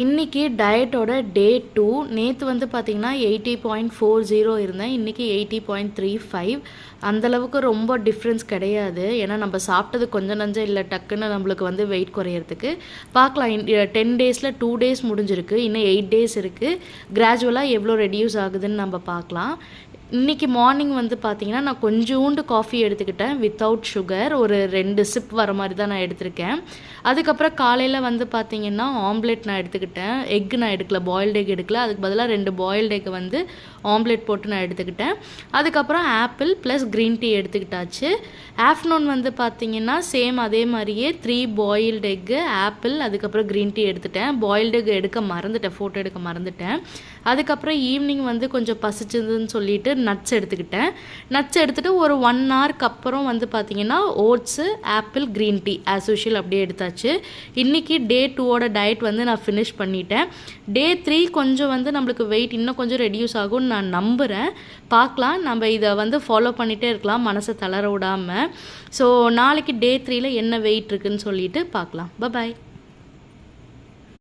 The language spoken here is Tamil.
இன்றைக்கி டயட்டோட டே 2 நேற்று வந்து பார்த்திங்கன்னா 80.40 இருந்தேன். இன்றைக்கி 80.35. அந்தளவுக்கு ரொம்ப டிஃப்ரென்ஸ் கிடையாது. ஏன்னா நம்ம சாப்பிட்டது கொஞ்சம் நஞ்சம் இல்லை, டக்குன்னு நம்மளுக்கு வந்து வெயிட் குறையிறதுக்கு பார்க்கலாம். 10 டேஸில் 2 டேஸ் முடிஞ்சிருக்கு, இன்னும் 8 டேஸ் இருக்குது. கிராஜுவலாக எவ்வளோ ரெடியூஸ் ஆகுதுன்னு நம்ம பார்க்கலாம். இன்றைக்கி மார்னிங் வந்து பார்த்திங்கன்னா நான் கொஞ்சோண்டு காஃபி எடுத்துக்கிட்டேன் வித்தவுட் சுகர். ஒரு 2 சிப் வர மாதிரி தான் நான் எடுத்திருக்கேன். அதுக்கப்புறம் காலையில் வந்து பார்த்திங்கன்னா ஆம்லெட் நான் எடுத்துக்கிட்டேன். எக் நான் எடுக்கல, பாயில்டு எக் எடுக்கல. அதுக்கு பதிலாக 2 பாயில்டு எக் வந்து ஆம்லெட் போட்டு நான் எடுத்துக்கிட்டேன். அதுக்கப்புறம் ஆப்பிள் ப்ளஸ் க்ரீன் டீ எடுத்துக்கிட்டாச்சு. ஆஃப்டர்நூன் வந்து பார்த்திங்கன்னா சேம் அதே மாதிரியே 3 பாயில்டு எக்கு, ஆப்பிள், அதுக்கப்புறம் க்ரீன் டீ எடுத்துட்டேன். பாயில்டு எக் எடுக்க மறந்துட்டேன், ஃபோட்டோ எடுக்க மறந்துட்டேன். அதுக்கப்புறம் ஈவினிங் வந்து கொஞ்சம் பசிச்சதுன்னு சொல்லிட்டு நட்ஸ் எடுத்துக்கிட்டேன். நட்ஸ் எடுத்துகிட்டு ஒரு 1 ஹவருக்கு அப்புறம் வந்து பார்த்திங்கன்னா oats, apple, green tea as usual அப்படியே எடுத்தாச்சு. இன்றைக்கி டே 2ஓட டயட் வந்து நான் ஃபினிஷ் பண்ணிட்டேன். டே 3 கொஞ்சம் வந்து நம்மளுக்கு வெயிட் இன்னும் கொஞ்சம் ரெடியூஸ் ஆகும்னு நான் நம்புகிறேன். பார்க்கலாம், நம்ம இதை வந்து ஃபாலோ பண்ணிகிட்டே இருக்கலாம், மனசை தளர விடாமல். ஸோ நாளைக்கு டே 3ல் என்ன வெயிட் இருக்குதுன்னு சொல்லிட்டு பார்க்கலாம். பாய்.